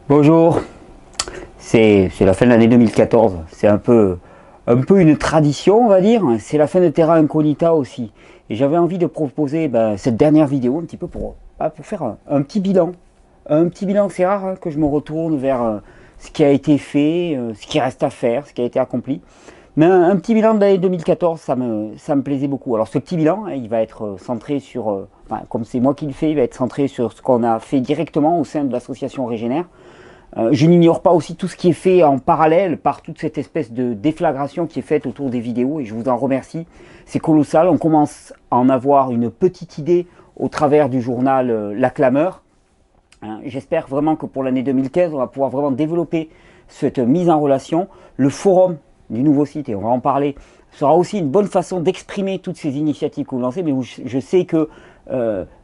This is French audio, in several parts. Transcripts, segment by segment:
Bonjour, c'est la fin de l'année 2014, c'est un peu une tradition on va dire, c'est la fin de Terra Incognita aussi. Et j'avais envie de proposer cette dernière vidéo un petit peu pour faire un petit bilan. Un petit bilan, c'est rare que je me retourne vers ce qui a été fait, ce qui reste à faire, ce qui a été accompli. Mais un petit bilan de l'année 2014, ça me plaisait beaucoup. Alors ce petit bilan, il va être centré sur, comme c'est moi qui le fais, il va être centré sur ce qu'on a fait directement au sein de l'association Régénère. Je n'ignore pas aussi tout ce qui est fait en parallèle par toute cette espèce de déflagration qui est faite autour des vidéos et je vous en remercie. C'est colossal, on commence à en avoir une petite idée au travers du journal La Clameur. J'espère vraiment que pour l'année 2015, on va pouvoir vraiment développer cette mise en relation. Le forum du nouveau site, et on va en parler, sera aussi une bonne façon d'exprimer toutes ces initiatives que vous lancez, mais je sais que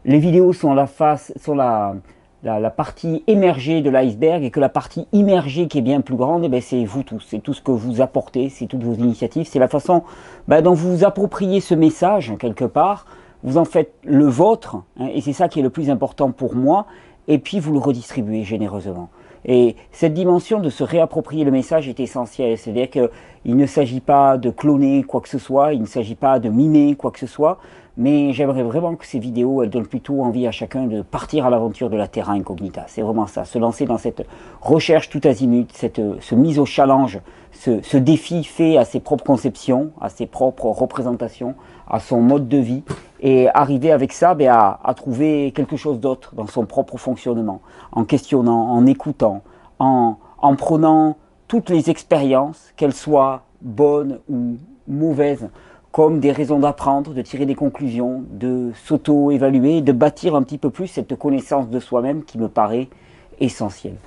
les vidéos sont la partie émergée de l'iceberg et que la partie immergée qui est bien plus grande, c'est vous tous, c'est tout ce que vous apportez, c'est toutes vos initiatives, c'est la façon dont vous vous appropriez ce message quelque part, vous en faites le vôtre, et c'est ça qui est le plus important pour moi, et puis vous le redistribuez généreusement. Et cette dimension de se réapproprier le message est essentielle, c'est-à-dire qu'il ne s'agit pas de cloner quoi que ce soit, il ne s'agit pas de mimer quoi que ce soit, mais j'aimerais vraiment que ces vidéos, elles donnent plutôt envie à chacun de partir à l'aventure de la Terra Incognita. C'est vraiment ça, se lancer dans cette recherche tout azimut, cette mise au challenge, ce défi fait à ses propres conceptions, à ses propres représentations, à son mode de vie, et arriver avec ça à trouver quelque chose d'autre dans son propre fonctionnement, en questionnant, en écoutant, en prenant toutes les expériences, qu'elles soient bonnes ou mauvaises, comme des raisons d'apprendre, de tirer des conclusions, de s'auto-évaluer, de bâtir un petit peu plus cette connaissance de soi-même qui me paraît essentielle.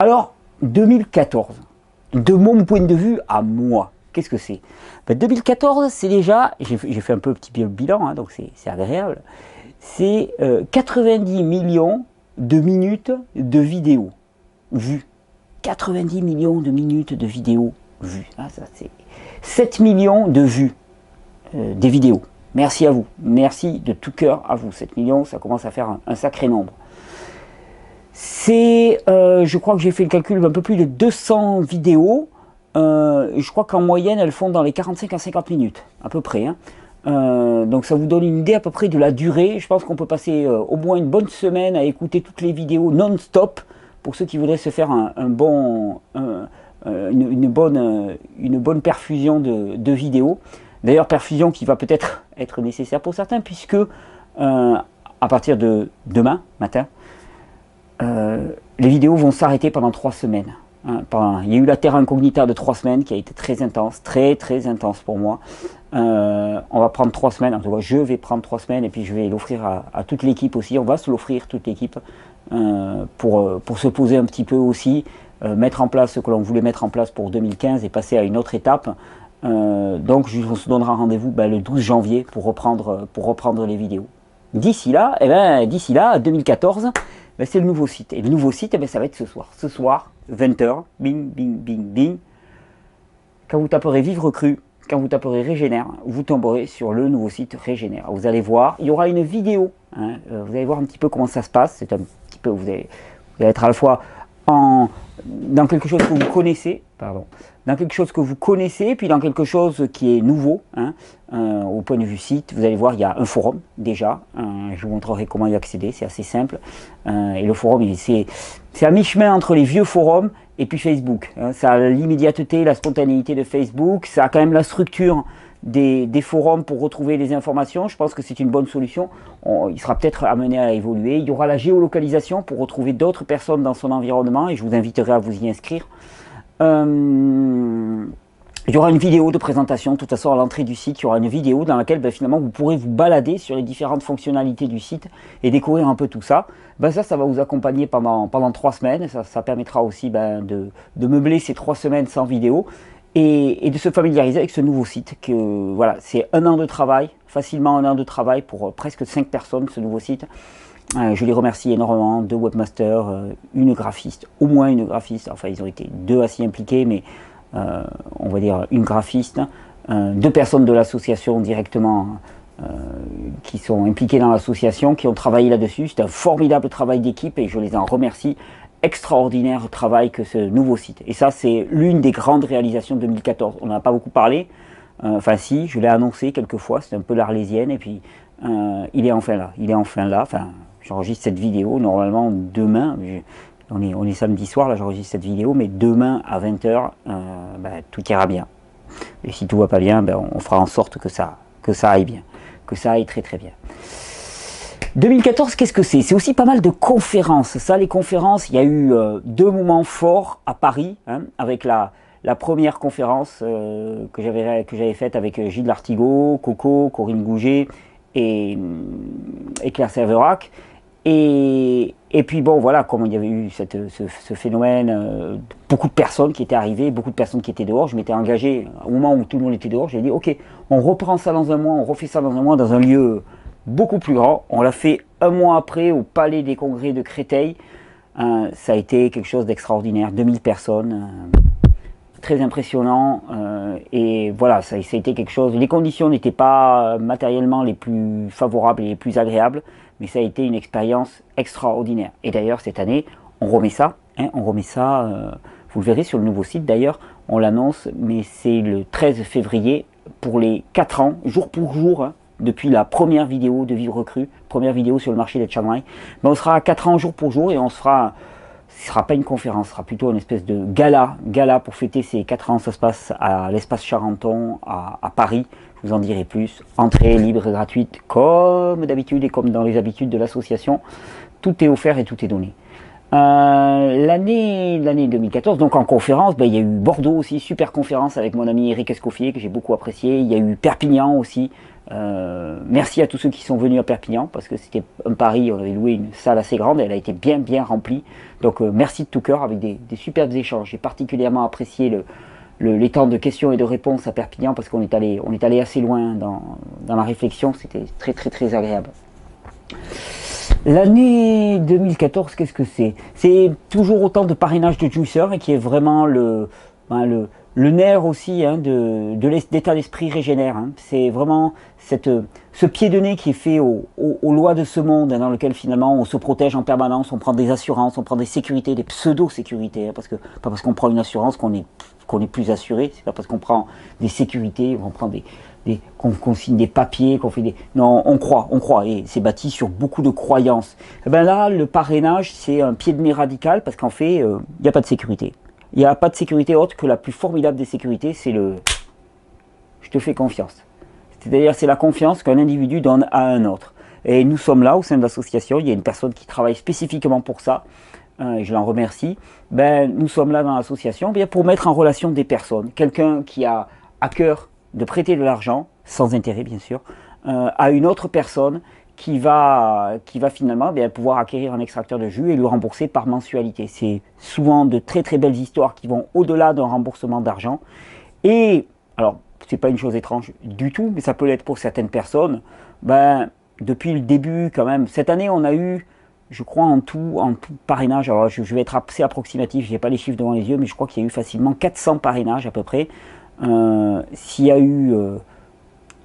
Alors, 2014, de mon point de vue à moi, qu'est-ce que c'est? 2014, c'est déjà, j'ai fait un peu un petit bilan, donc c'est agréable, c'est 90 millions de minutes de vidéos vues. 90 millions de minutes de vidéos vues. Ça, c'est 7 millions de vues. Des vidéos. Merci à vous. Merci de tout cœur à vous. 7 millions, ça commence à faire un sacré nombre. C'est, je crois que j'ai fait le calcul, un peu plus de 200 vidéos. Je crois qu'en moyenne, elles font dans les 45 à 50 minutes, à peu près. Donc ça vous donne une idée à peu près de la durée. Je pense qu'on peut passer au moins une bonne semaine à écouter toutes les vidéos non-stop pour ceux qui voudraient se faire une bonne perfusion de vidéos. D'ailleurs, perfusion qui va peut-être être nécessaire pour certains, puisque à partir de demain matin, les vidéos vont s'arrêter pendant 3 semaines. Il y a eu la Terra Incognita de 3 semaines qui a été très intense, très intense pour moi. On va prendre 3 semaines, en tout cas je vais prendre 3 semaines et puis je vais l'offrir à toute l'équipe aussi. On va se l'offrir, toute l'équipe, pour se poser un petit peu aussi, mettre en place ce que l'on voulait mettre en place pour 2015 et passer à une autre étape. Donc on se donnera rendez-vous le 12 janvier pour reprendre les vidéos. D'ici là, 2014, c'est le nouveau site. Et le nouveau site, ça va être ce soir. Ce soir, 20h, bing, bing, bing, bing. Quand vous taperez Vivre Cru, quand vous taperez Régénère, vous tomberez sur le nouveau site Régénère. Vous allez voir, il y aura une vidéo. Vous allez voir un petit peu comment ça se passe. C'est un petit peu, vous allez être à la fois dans quelque chose que vous connaissez, dans quelque chose que vous connaissez, puis dans quelque chose qui est nouveau, au point de vue site. Vous allez voir, il y a un forum déjà, je vous montrerai comment y accéder, c'est assez simple. Et le forum, c'est à mi-chemin entre les vieux forums et puis Facebook. Ça a l'immédiateté, la spontanéité de Facebook, ça a quand même la structure des forums pour retrouver les informations. Je pense que c'est une bonne solution. Il sera peut-être amené à évoluer. Il y aura la géolocalisation pour retrouver d'autres personnes dans son environnement et je vous inviterai à vous y inscrire. Il y aura une vidéo de présentation, de toute façon à l'entrée du site, il y aura une vidéo dans laquelle finalement vous pourrez vous balader sur les différentes fonctionnalités du site et découvrir un peu tout ça. Ça va vous accompagner pendant 3 semaines, ça permettra aussi de meubler ces 3 semaines sans vidéo et de se familiariser avec ce nouveau site. Voilà, c'est 1 an de travail, facilement 1 an de travail pour presque 5 personnes ce nouveau site. Je les remercie énormément, 2 webmasters, une graphiste, au moins une graphiste, enfin ils ont été 2 à s'y impliquer, mais on va dire une graphiste, 2 personnes de l'association directement qui sont impliquées dans l'association, qui ont travaillé là-dessus. C'est un formidable travail d'équipe et je les en remercie extraordinaire travail que ce nouveau site. Et ça, c'est l'une des grandes réalisations de 2014. On n'en a pas beaucoup parlé. Enfin si, je l'ai annoncé quelques fois, c'est un peu l'Arlésienne. Et puis, il est enfin là. Il est enfin là. Enfin, j'enregistre cette vidéo. Normalement, demain, on est samedi soir, là, j'enregistre cette vidéo. Mais demain, à 20 h, tout ira bien. Et si tout va pas bien, on fera en sorte que ça aille bien. Que ça aille très très bien. 2014, qu'est-ce que c'est? C'est aussi pas mal de conférences. Ça, les conférences, il y a eu 2 moments forts à Paris, hein, avec la première conférence que j'avais faite avec Gilles Lartigot, Coco, Corinne Gouget et Claire Serverac. Et puis bon, voilà, comme il y avait eu ce phénomène, beaucoup de personnes qui étaient arrivées, beaucoup de personnes qui étaient dehors, je m'étais engagé, au moment où tout le monde était dehors, j'ai dit, ok, on reprend ça dans un mois, on refait ça dans un mois, dans un lieu beaucoup plus grand. On l'a fait un mois après au Palais des Congrès de Créteil. Ça a été quelque chose d'extraordinaire, 2000 personnes, très impressionnant. Et voilà, ça a été quelque chose. Les conditions n'étaient pas matériellement les plus favorables et les plus agréables, mais ça a été une expérience extraordinaire. Et d'ailleurs, cette année, on remet ça. Hein, on remet ça, vous le verrez sur le nouveau site d'ailleurs, on l'annonce, mais c'est le 13 février pour les 4 ans, jour pour jour, hein, depuis la première vidéo de Vivre Cru, première vidéo sur le marché des Chiang Mai. On sera à 4 ans jour pour jour et on se fera, ce ne sera pas une conférence, ce sera plutôt une espèce de gala pour fêter ces 4 ans. Ça se passe à l'espace Charenton à Paris, je vous en dirai plus. Entrée libre et gratuite comme d'habitude et comme dans les habitudes de l'association. Tout est offert et tout est donné. L'année 2014, donc en conférence, il y a eu Bordeaux aussi, super conférence avec mon ami Eric Escoffier que j'ai beaucoup apprécié. Il y a eu Perpignan aussi. Merci à tous ceux qui sont venus à Perpignan parce que c'était un pari, on avait loué une salle assez grande, elle a été bien remplie. Donc merci de tout cœur avec des superbes échanges. J'ai particulièrement apprécié les temps de questions et de réponses à Perpignan parce qu'on est allé assez loin dans la réflexion, c'était très agréable. L'année 2014, qu'est-ce que c'est? C'est toujours autant de parrainage de juiceurs et qui est vraiment le nerf aussi, hein, d'état d'esprit régénère. Hein. C'est vraiment ce pied de nez qui est fait aux lois de ce monde, hein, dans lequel finalement on se protège en permanence, on prend des assurances, on prend des sécurités, des pseudo-sécurités, hein, pas parce qu'on prend une assurance qu'on est plus assuré, c'est pas parce qu'on prend des sécurités, on prend qu'on signe des papiers, qu'on fait des... Non, on croit, et c'est bâti sur beaucoup de croyances. Et ben là, le parrainage, c'est un pied de nez radical, parce qu'en fait, il n'y a pas de sécurité. Il n'y a pas de sécurité autre que la plus formidable des sécurités, c'est le « je te fais confiance ». C'est-à-dire, c'est la confiance qu'un individu donne à un autre. Et nous sommes là, au sein de l'association, il y a une personne qui travaille spécifiquement pour ça, je l'en remercie. Nous sommes là dans l'association pour mettre en relation des personnes. Quelqu'un qui a à cœur de prêter de l'argent, sans intérêt bien sûr, à une autre personne qui va finalement pouvoir acquérir un extracteur de jus et le rembourser par mensualité. C'est souvent de très belles histoires qui vont au-delà d'un remboursement d'argent. Et, alors, c'est pas une chose étrange du tout, mais ça peut l'être pour certaines personnes. Depuis le début quand même, cette année on a eu, je crois en tout parrainage, alors je vais être assez approximatif, je n'ai pas les chiffres devant les yeux, mais je crois qu'il y a eu facilement 400 parrainages à peu près. S'il y a eu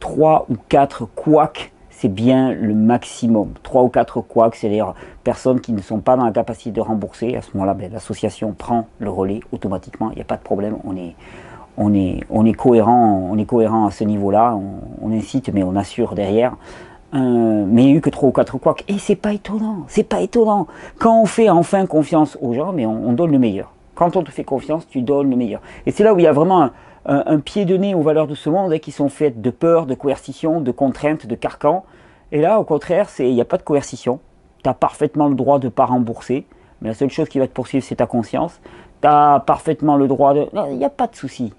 3 ou 4 couacs, c'est bien le maximum. 3 ou 4 couacs, c'est-à-dire personnes qui ne sont pas dans la capacité de rembourser. À ce moment-là, l'association prend le relais automatiquement, il n'y a pas de problème, on est cohérent à ce niveau-là, on incite mais on assure derrière. Mais il n'y a eu que 3 ou 4 couacs, et c'est pas étonnant. Quand on fait enfin confiance aux gens, mais on donne le meilleur. Quand on te fait confiance, tu donnes le meilleur. Et c'est là où il y a vraiment un pied de nez aux valeurs de ce monde, hein, qui sont faites de peur, de coercition, de contraintes, de carcans. Et là, au contraire, il n'y a pas de coercition. Tu as parfaitement le droit de ne pas rembourser, mais la seule chose qui va te poursuivre, c'est ta conscience. Tu as parfaitement le droit de... Il n'y a pas de souci,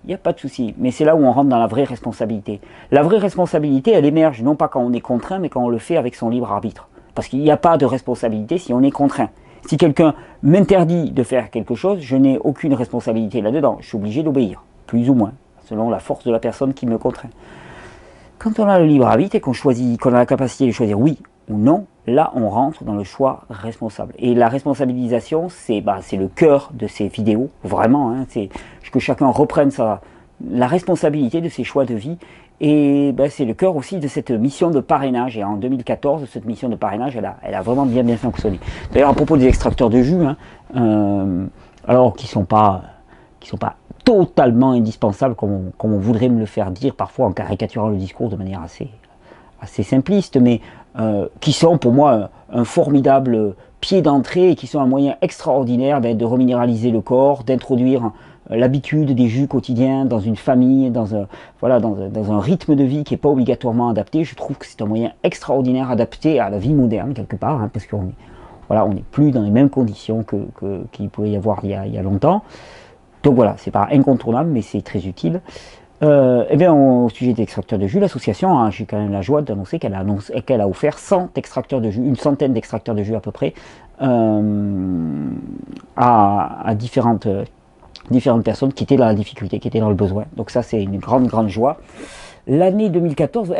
Mais c'est là où on rentre dans la vraie responsabilité. La vraie responsabilité, elle émerge non pas quand on est contraint, mais quand on le fait avec son libre arbitre. Parce qu'il n'y a pas de responsabilité si on est contraint. Si quelqu'un m'interdit de faire quelque chose, je n'ai aucune responsabilité là-dedans. Je suis obligé d'obéir, plus ou moins, selon la force de la personne qui me contraint. Quand on a le libre arbitre et qu'on a la capacité de choisir oui ou non, là on rentre dans le choix responsable. Et la responsabilisation, c'est le cœur de ces vidéos, vraiment. Hein, c'est que chacun reprenne la responsabilité de ses choix de vie. Et ben, c'est le cœur aussi de cette mission de parrainage. Et en 2014, cette mission de parrainage, elle a vraiment bien fonctionné. D'ailleurs, à propos des extracteurs de jus, hein, alors qui sont pas totalement indispensables comme on voudrait me le faire dire, parfois en caricaturant le discours de manière assez simpliste, mais qui sont pour moi un formidable pied d'entrée et qui sont un moyen extraordinaire de reminéraliser le corps, d'introduire l'habitude des jus quotidiens dans une famille, dans un rythme de vie qui n'est pas obligatoirement adapté. Je trouve que c'est un moyen extraordinaire adapté à la vie moderne quelque part, hein, parce qu'on on n'est plus dans les mêmes conditions qu'il pouvait y avoir il y a longtemps. Donc voilà, c'est pas incontournable, mais c'est très utile. Eh bien, au sujet des extracteurs de jus, l'association, hein, j'ai quand même la joie d'annoncer qu'elle a offert 100 extracteurs de jus, une centaine d'extracteurs de jus à peu près, à différentes personnes qui étaient dans la difficulté, qui étaient dans le besoin. Donc ça, c'est une grande joie. L'année 2014,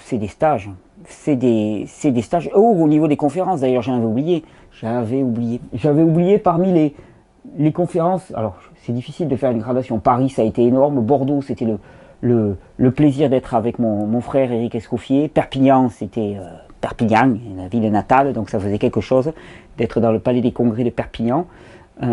c'est des stages. C'est des stages. Oh, au niveau des conférences, d'ailleurs, j'avais oublié parmi les conférences. Alors, c'est difficile de faire une gradation. Paris, ça a été énorme. Bordeaux, c'était le plaisir d'être avec mon frère Éric Escoffier. Perpignan, c'était Perpignan, la ville natale, donc ça faisait quelque chose d'être dans le palais des congrès de Perpignan. Mais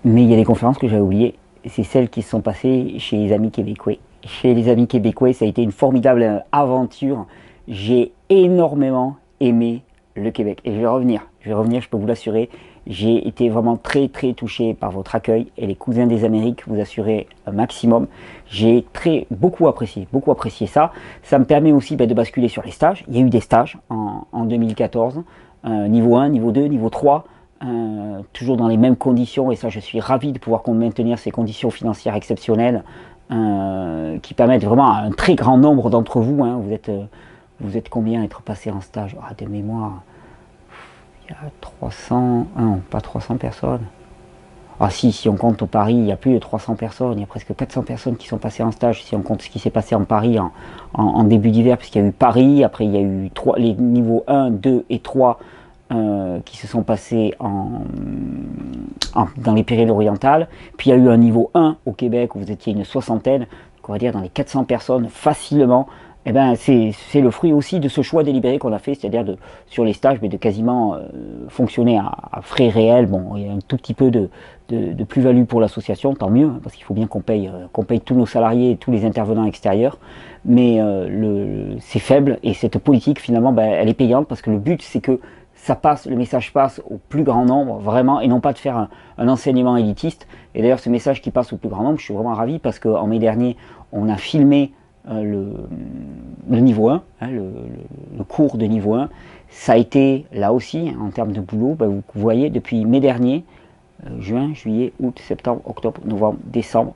il y a des conférences que j'avais oubliées. C'est celles qui se sont passées chez les Amis québécois. Chez les Amis québécois, ça a été une formidable aventure. J'ai énormément aimé le Québec. Et je vais revenir, je peux vous l'assurer. J'ai été vraiment très touché par votre accueil et les cousins des Amériques vous assurez un maximum. J'ai beaucoup apprécié ça. Ça me permet aussi de basculer sur les stages. Il y a eu des stages en 2014, niveau 1, niveau 2, niveau 3, toujours dans les mêmes conditions, et ça je suis ravi de pouvoir maintenir ces conditions financières exceptionnelles qui permettent vraiment à un très grand nombre d'entre vous, hein, vous êtes combien à être passé en stage? De mémoire, il y a 300, non, pas 300 personnes. Si on compte au Paris, il y a plus de 300 personnes, il y a presque 400 personnes qui sont passées en stage, si on compte ce qui s'est passé en Paris en début d'hiver, puisqu'il y a eu Paris, après il y a eu les niveaux 1, 2 et 3 qui se sont passés dans les Pyrénées-Orientales, puis il y a eu un niveau 1 au Québec où vous étiez une soixantaine, donc on va dire dans les 400 personnes facilement. Eh ben, c'est le fruit aussi de ce choix délibéré qu'on a fait, c'est-à-dire sur les stages, mais de quasiment fonctionner à frais réels. Bon, il y a un tout petit peu de plus-value pour l'association, tant mieux, hein, parce qu'il faut bien qu'on paye tous nos salariés et tous les intervenants extérieurs, mais c'est faible, et cette politique, finalement, elle est payante, parce que le but, c'est que le message passe au plus grand nombre, vraiment, et non pas de faire un enseignement élitiste. Et d'ailleurs, ce message qui passe au plus grand nombre, je suis vraiment ravi, parce qu'en mai dernier, on a filmé le niveau 1, hein, le cours de niveau 1, ça a été là aussi en termes de boulot, vous voyez depuis mai dernier, juin, juillet, août, septembre, octobre, novembre, décembre,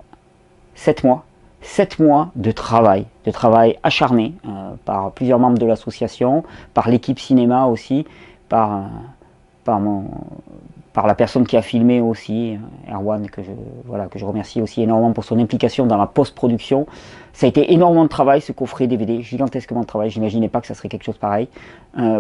7 mois de travail acharné par plusieurs membres de l'association, par l'équipe cinéma aussi, par la personne qui a filmé aussi, Erwan, que je remercie aussi énormément pour son implication dans la post-production. Ça a été énormément de travail, ce coffret DVD, gigantesquement de travail, j'imaginais pas que ça serait quelque chose pareil,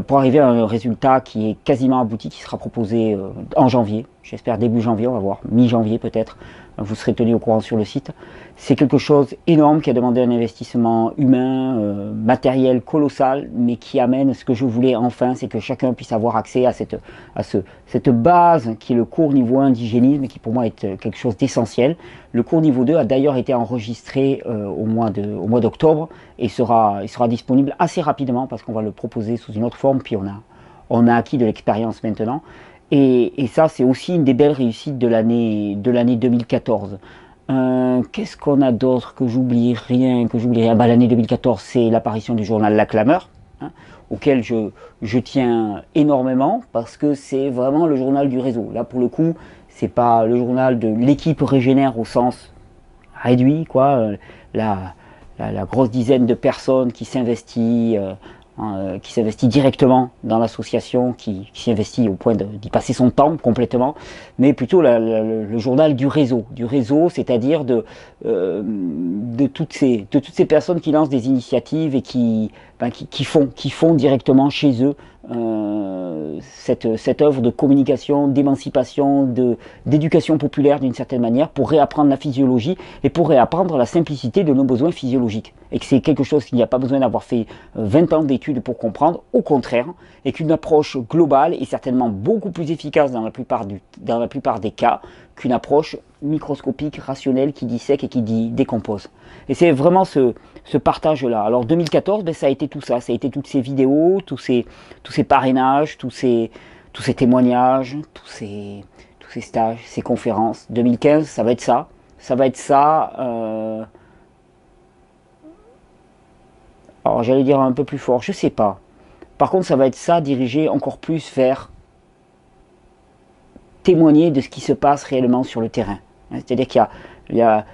pour arriver à un résultat qui est quasiment abouti, qui sera proposé en janvier, j'espère début janvier, on va voir, mi-janvier peut-être, vous serez tenus au courant sur le site. C'est quelque chose énorme qui a demandé un investissement humain, matériel colossal, mais qui amène ce que je voulais enfin, c'est que chacun puisse avoir accès à cette base qui est le cours niveau 1 d'hygiénisme, qui pour moi est quelque chose d'essentiel. Le cours niveau 2 a d'ailleurs été enregistré au mois d'octobre et il sera disponible assez rapidement parce qu'on va le proposer sous une autre forme, puis on a acquis de l'expérience maintenant. Et ça, c'est aussi une des belles réussites de l'année 2014. Qu'est-ce qu'on a d'autre que j'oublie? Rien que j'oublie. L'année 2014, c'est l'apparition du journal La Clameur, hein, auquel je tiens énormément parce que c'est vraiment le journal du réseau. Là, pour le coup, c'est pas le journal de l'équipe Régénère au sens réduit, quoi. La grosse dizaine de personnes qui s'investit directement dans l'association, qui s'investit au point d'y passer son temps complètement, mais plutôt le journal du réseau, c'est-à-dire de toutes ces personnes qui lancent des initiatives et qui qui font directement chez eux cette œuvre de communication, d'émancipation, d'éducation populaire d'une certaine manière, pour réapprendre la physiologie et pour réapprendre la simplicité de nos besoins physiologiques. Et que c'est quelque chose qu'il n'y a pas besoin d'avoir fait 20 ans d'études pour comprendre, au contraire, et qu'une approche globale est certainement beaucoup plus efficace dans la plupart des cas qu'une approche microscopique, rationnelle, qui dissèque et qui décompose. Et c'est vraiment ce partage-là. Alors 2014, ben, ça a été tout ça, ça a été toutes ces vidéos, tous ces parrainages, tous ces témoignages, tous ces stages, ces conférences. 2015, ça va être ça. Ça va être ça. Alors j'allais dire un peu plus fort, je sais pas. Par contre, ça va être ça, dirigé encore plus vers témoigner de ce qui se passe réellement sur le terrain. C'est-à-dire qu'il y a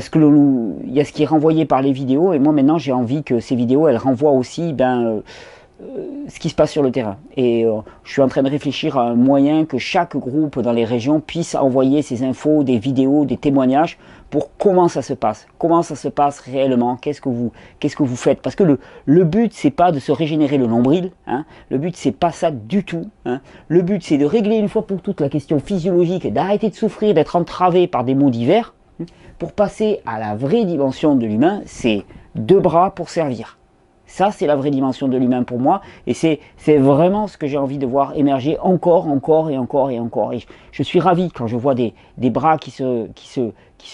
ce qui est renvoyé par les vidéos, et moi maintenant j'ai envie que ces vidéos, elles renvoient aussi ce qui se passe sur le terrain. Et je suis en train de réfléchir à un moyen que chaque groupe dans les régions puisse envoyer ces infos, des vidéos, des témoignages, pour comment ça se passe réellement, qu'est-ce que vous faites. Parce que le but, c'est pas de se régénérer le nombril, hein. Le but, c'est pas ça du tout, hein. Le but, c'est de régler une fois pour toutes la question physiologique, d'arrêter de souffrir, d'être entravé par des maux divers, pour passer à la vraie dimension de l'humain, c'est 2 bras pour servir. Ça, c'est la vraie dimension de l'humain pour moi, et c'est vraiment ce que j'ai envie de voir émerger encore et encore. Et je suis ravi quand je vois des bras qui se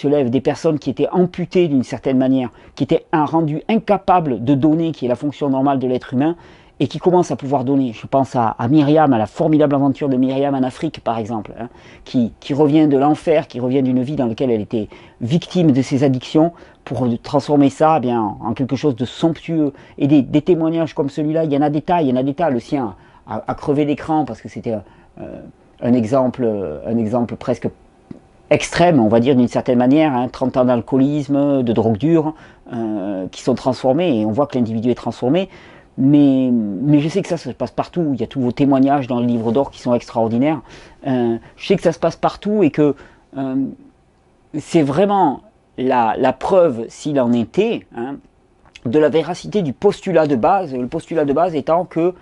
lèvent, des personnes qui étaient amputées d'une certaine manière, qui étaient rendues incapables de donner, qui est la fonction normale de l'être humain, et qui commencent à pouvoir donner. Je pense à Myriam, à la formidable aventure de Myriam en Afrique, par exemple, hein, qui revient de l'enfer, qui revient d'une vie dans laquelle elle était victime de ses addictions, pour transformer ça en quelque chose de somptueux. Et des témoignages comme celui-là, il y en a des tas, le sien a crevé l'écran, parce que c'était un exemple presque extrême, on va dire d'une certaine manière, hein, 30 ans d'alcoolisme, de drogue dure, qui sont transformés, et on voit que l'individu est transformé. Mais je sais que ça se passe partout. Il y a tous vos témoignages dans le livre d'or qui sont extraordinaires. Je sais que ça se passe partout, et que c'est vraiment la preuve, s'il en était, hein, de la véracité du postulat de base. Le postulat de base étant que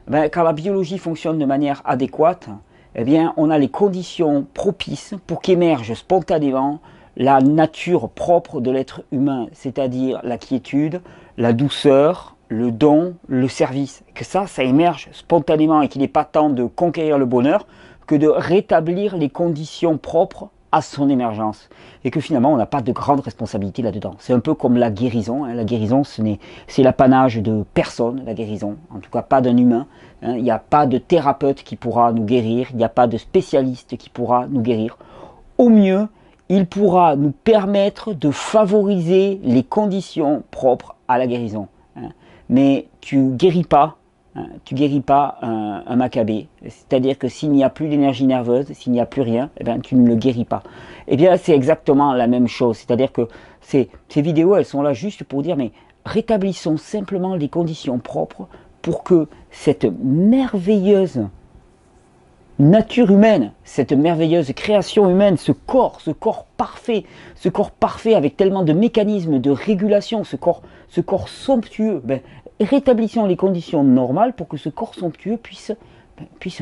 quand la biologie fonctionne de manière adéquate, eh bien, on a les conditions propices pour qu'émerge spontanément la nature propre de l'être humain, c'est-à-dire la quiétude, la douceur, le don, le service. Que ça émerge spontanément, et qu'il n'est pas temps de conquérir le bonheur que de rétablir les conditions propres à son émergence. Et que finalement, on n'a pas de grande responsabilité là-dedans. C'est un peu comme la guérison, hein. La guérison, c'est l'apanage de personne, la guérison. En tout cas, pas d'un humain. Hein. Il n'y a pas de thérapeute qui pourra nous guérir. Il n'y a pas de spécialiste qui pourra nous guérir. Au mieux, il pourra nous permettre de favoriser les conditions propres à la guérison. Hein. Mais tu guéris pas un Maccabée. C'est-à-dire que s'il n'y a plus d'énergie nerveuse, s'il n'y a plus rien, eh bien, tu ne le guéris pas. Eh bien, c'est exactement la même chose. C'est-à-dire que ces vidéos, elles sont là juste pour dire, mais rétablissons simplement les conditions propres pour que cette merveilleuse nature humaine, cette merveilleuse création humaine, ce corps parfait avec tellement de mécanismes de régulation, ce corps somptueux, rétablissons les conditions normales pour que ce corps somptueux puisse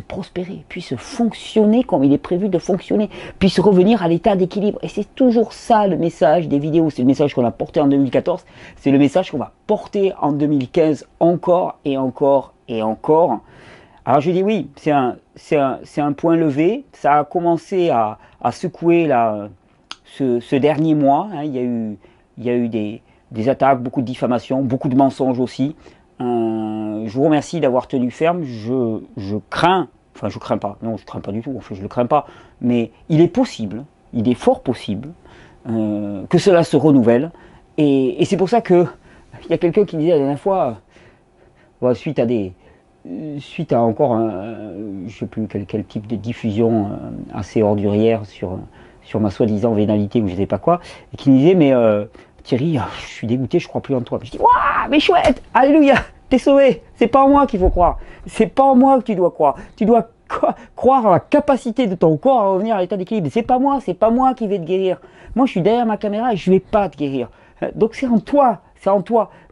prospérer, puisse fonctionner comme il est prévu de fonctionner, puisse revenir à l'état d'équilibre. Et c'est toujours ça le message des vidéos, c'est le message qu'on a porté en 2014, c'est le message qu'on va porter en 2015 encore et encore et encore. Alors je dis oui, c'est un point levé, ça a commencé à secouer là, ce dernier mois, hein. Il y a eu des attaques, beaucoup de diffamations, beaucoup de mensonges aussi. Je vous remercie d'avoir tenu ferme. Je crains, enfin je crains pas, non je crains pas du tout, enfin je le crains pas, mais il est possible, il est fort possible que cela se renouvelle. Et c'est pour ça que il y a quelqu'un qui disait la dernière fois, suite à encore je ne sais plus quel type de diffusion assez ordurière sur ma soi-disant vénalité ou je ne sais pas quoi, et qui me disait mais Thierry, je suis dégoûté, je crois plus en toi. Je dis waouh, mais chouette, alléluia, t'es sauvé. C'est pas en moi qu'il faut croire, c'est pas en moi que tu dois croire. Tu dois croire en la capacité de ton corps à revenir à l'état d'équilibre. C'est pas moi qui vais te guérir. Moi je suis derrière ma caméra et je vais pas te guérir. Donc c'est en toi,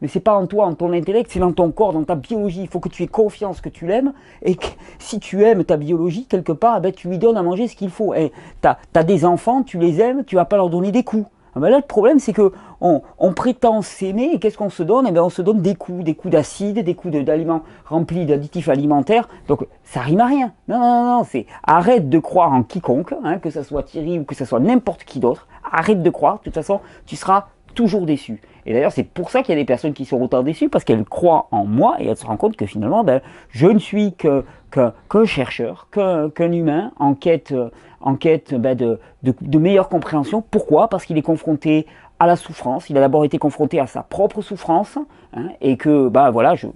mais c'est pas en toi, en ton intellect, c'est dans ton corps, dans ta biologie. Il faut que tu aies confiance que tu l'aimes, et que si tu aimes ta biologie, quelque part, eh ben, tu lui donnes à manger ce qu'il faut. Tu as des enfants, tu les aimes, tu vas pas leur donner des coups. Ah ben là, le problème, c'est que on prétend s'aimer, et qu'est-ce qu'on se donne? Eh ben, on se donne des coups d'acide, des coups d'aliments remplis d'additifs alimentaires. Donc, ça rime à rien. Non, non, non, c'est arrête de croire en quiconque, hein, que ce soit Thierry ou que ce soit n'importe qui d'autre. Arrête de croire, de toute façon, tu seras toujours déçu. Et d'ailleurs, c'est pour ça qu'il y a des personnes qui sont autant déçues, parce qu'elles croient en moi, et elles se rendent compte que finalement, ben, je ne suis qu'un chercheur, qu'un humain en quête ben, de meilleure compréhension. Pourquoi? Parce qu'il est confronté à la souffrance. Il a d'abord été confronté à sa propre souffrance, hein, et que ben, voilà, je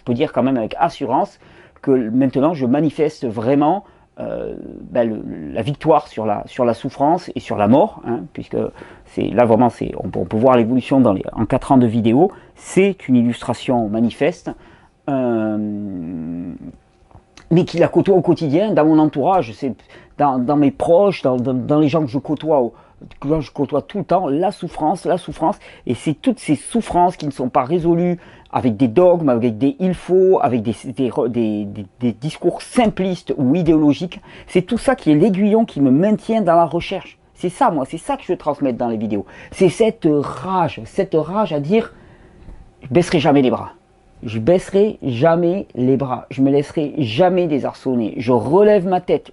peux dire quand même avec assurance que maintenant je manifeste vraiment ben, la victoire sur la souffrance et sur la mort, hein, puisque là vraiment on peut voir l'évolution en 4 ans de vidéo. C'est une illustration manifeste, mais qui la côtoie au quotidien, dans mon entourage, dans mes proches, dans les gens que je côtoie tout le temps, la souffrance, et c'est toutes ces souffrances qui ne sont pas résolues avec des dogmes, avec des il faut, avec des discours simplistes ou idéologiques. C'est tout ça qui est l'aiguillon qui me maintient dans la recherche. C'est ça, moi, c'est ça que je veux transmettre dans les vidéos. C'est cette rage à dire, je baisserai jamais les bras. Je baisserai jamais les bras, je me laisserai jamais désarçonner, je relève ma tête,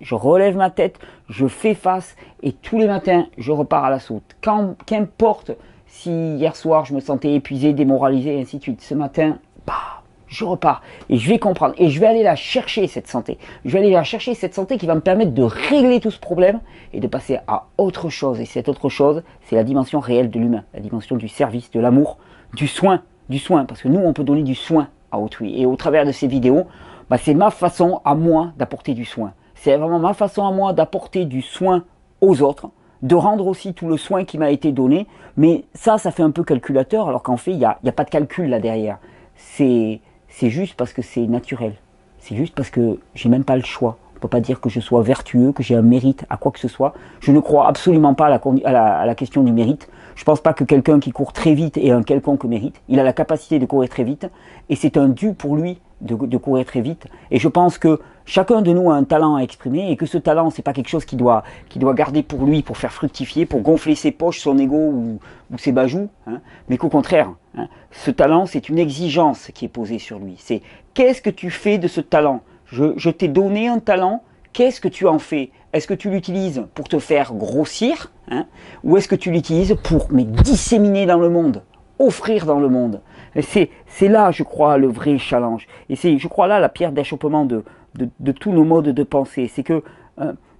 je fais face, et tous les matins, je repars à la saute. Qu'importe si hier soir, je me sentais épuisé, démoralisé, et ainsi de suite, ce matin, bah, je repars, et je vais comprendre, et je vais aller la chercher, cette santé. Je vais aller la chercher, cette santé qui va me permettre de régler tout ce problème, et de passer à autre chose. Et cette autre chose, c'est la dimension réelle de l'humain, la dimension du service, de l'amour, du soin, parce que nous, on peut donner du soin à autrui. Et au travers de ces vidéos, bah, c'est ma façon à moi d'apporter du soin. C'est vraiment ma façon à moi d'apporter du soin aux autres, de rendre aussi tout le soin qui m'a été donné. Mais ça fait un peu calculateur, alors qu'en fait, il n'y a pas de calcul là derrière. C'est juste parce que c'est naturel. C'est juste parce que j'ai même pas le choix. On ne peut pas dire que je sois vertueux, que j'ai un mérite à quoi que ce soit. Je ne crois absolument pas à la question du mérite. Je ne pense pas que quelqu'un qui court très vite ait un quelconque mérite. Il a la capacité de courir très vite, et c'est un dû pour lui de courir très vite. Et je pense que chacun de nous a un talent à exprimer, et que ce talent, c'est pas quelque chose qu'il doit garder pour lui, pour faire fructifier, pour gonfler ses poches, son ego ou ses bajoux, hein, mais qu'au contraire, hein, ce talent, c'est une exigence qui est posée sur lui. C'est qu'est-ce que tu fais de ce talent? Je t'ai donné un talent, qu'est-ce que tu en fais? Est-ce que tu l'utilises pour te faire grossir, hein, ou est-ce que tu l'utilises pour disséminer dans le monde, offrir dans le monde? C'est là, je crois, le vrai challenge. Et c'est, je crois, là la pierre d'achoppement de tous nos modes de pensée. C'est que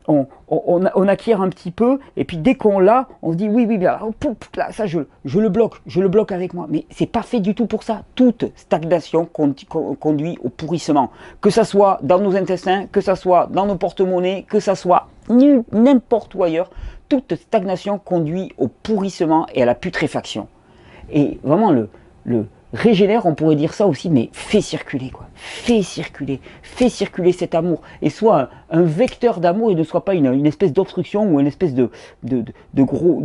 on acquiert un petit peu, et puis dès qu'on l'a, on se dit oui, là, ça je le bloque avec moi. Mais c'est pas fait du tout pour ça. Toute stagnation conduit au pourrissement. Que ça soit dans nos intestins, que ça soit dans nos porte-monnaies, que ça soit n'importe où ailleurs, toute stagnation conduit au pourrissement et à la putréfaction. Et vraiment le régénère, on pourrait dire ça aussi, mais fais circuler, quoi. Fais circuler cet amour, et sois un vecteur d'amour, et ne sois pas une espèce d'obstruction, ou une espèce de gros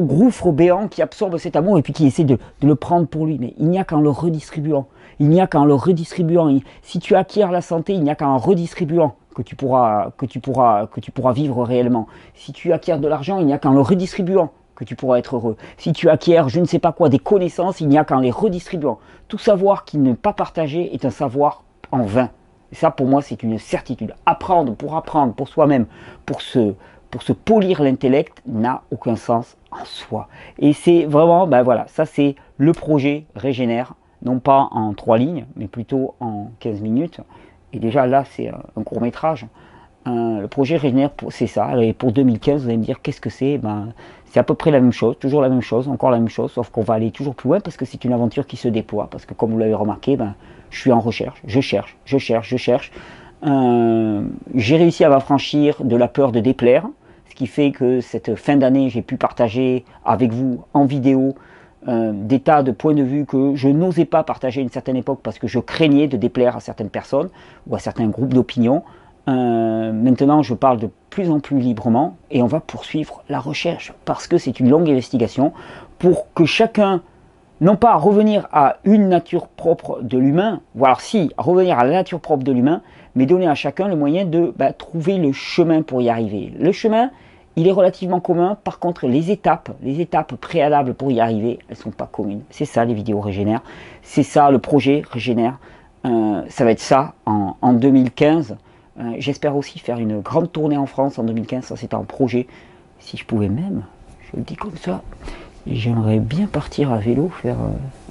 gouffre béant qui absorbe cet amour et puis qui essaie de le prendre pour lui. Mais il n'y a qu'en le redistribuant. Si tu acquiers la santé, il n'y a qu'en redistribuant que tu pourras vivre réellement. Si tu acquiers de l'argent, il n'y a qu'en le redistribuant que tu pourras être heureux. Si tu acquiers, je ne sais pas quoi, des connaissances, il n'y a qu'en les redistribuant. Tout savoir qui n'est pas partagé est un savoir en vain. Et ça, pour moi, c'est une certitude. Apprendre pour soi-même, pour se polir l'intellect, n'a aucun sens en soi. Et c'est vraiment, ben voilà, ça c'est le projet Régénère, non pas en 3 lignes, mais plutôt en 15 minutes. Et déjà là, c'est un court-métrage. Le projet Régénère, c'est ça. Et pour 2015, vous allez me dire, qu'est-ce que c'est? Ben, c'est à peu près la même chose, toujours la même chose, encore la même chose, sauf qu'on va aller toujours plus loin, parce que c'est une aventure qui se déploie. Parce que comme vous l'avez remarqué, ben, je suis en recherche, je cherche. J'ai réussi à m'affranchir de la peur de déplaire, ce qui fait que cette fin d'année, j'ai pu partager avec vous en vidéo des tas de points de vue que je n'osais pas partager à une certaine époque, parce que je craignais de déplaire à certaines personnes ou à certains groupes d'opinion. Maintenant, je parle de plus en plus librement, et on va poursuivre la recherche, parce que c'est une longue investigation pour que chacun, non pas revenir à une nature propre de l'humain, ou alors si, revenir à la nature propre de l'humain, mais donner à chacun le moyen de trouver le chemin pour y arriver. Le chemin, il est relativement commun, par contre les étapes préalables pour y arriver, elles ne sont pas communes. C'est ça les vidéos Régénère, c'est ça le projet Régénère, ça va être ça en 2015. J'espère aussi faire une grande tournée en France en 2015, ça c'est un projet. Si je pouvais même, je le dis comme ça, j'aimerais bien partir à vélo, faire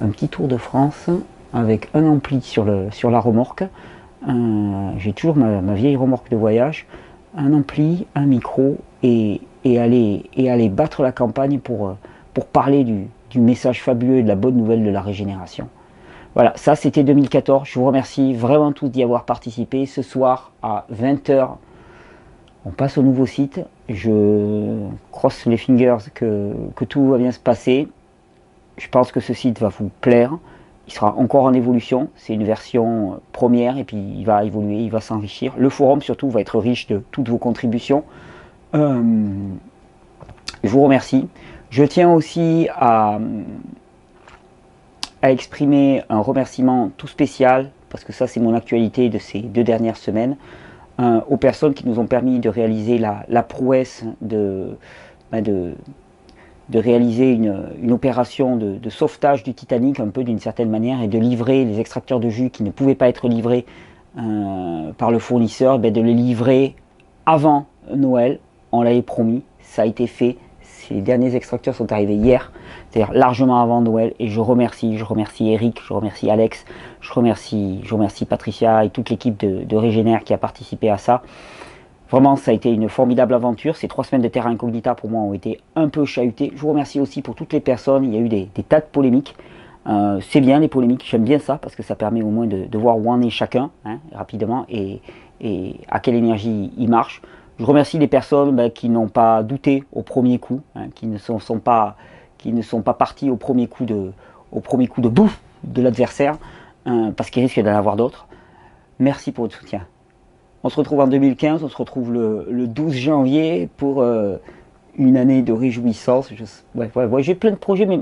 un petit tour de France avec un ampli sur la remorque. J'ai toujours ma vieille remorque de voyage, un ampli, un micro et aller battre la campagne pour parler du message fabuleux et de la bonne nouvelle de la régénération. Voilà, ça c'était 2014. Je vous remercie vraiment tous d'y avoir participé. Ce soir à 20 h, on passe au nouveau site. Je crosse les fingers que tout va bien se passer. Je pense que ce site va vous plaire. Il sera encore en évolution. C'est une version première et puis il va évoluer, il va s'enrichir. Le forum surtout va être riche de toutes vos contributions. Je vous remercie. Je tiens aussi à exprimer un remerciement tout spécial, parce que ça c'est mon actualité de ces 2 dernières semaines, aux personnes qui nous ont permis de réaliser la prouesse de réaliser une opération de sauvetage du Titanic, un peu d'une certaine manière, et de livrer les extracteurs de jus qui ne pouvaient pas être livrés par le fournisseur, de les livrer avant Noël. On l'avait promis, ça a été fait. Ces derniers extracteurs sont arrivés hier, c'est-à-dire largement avant Noël, et je remercie Eric, je remercie Alex, je remercie Patricia et toute l'équipe de Régénère qui a participé à ça. Vraiment, ça a été une formidable aventure. Ces 3 semaines de Terra Incognita pour moi ont été un peu chahutées. Je vous remercie aussi pour toutes les personnes. Il y a eu des tas de polémiques. C'est bien les polémiques, j'aime bien ça parce que ça permet au moins de voir où en est chacun rapidement et à quelle énergie il marche. Je remercie les personnes qui n'ont pas douté au premier coup, qui ne sont pas partis au premier coup de bouffe de l'adversaire, parce qu'il risque d'en avoir d'autres. Merci pour votre soutien. On se retrouve en 2015, on se retrouve le 12 janvier pour une année de réjouissance. J'ai plein de projets, mais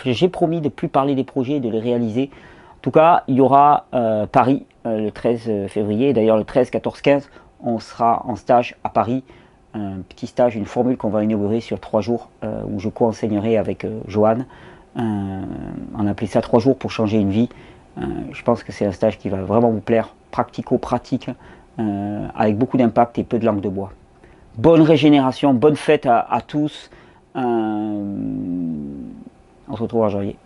j'ai promis de plus parler des projets et de les réaliser. En tout cas, il y aura Paris le 13 février, d'ailleurs le 13, 14, 15, on sera en stage à Paris, un petit stage, une formule qu'on va inaugurer sur 3 jours, où je co-enseignerai avec Joanne. On a appelé ça 3 jours pour changer une vie. Je pense que c'est un stage qui va vraiment vous plaire, pratico-pratique, avec beaucoup d'impact et peu de langue de bois. Bonne régénération, bonne fête à tous. On se retrouve en janvier.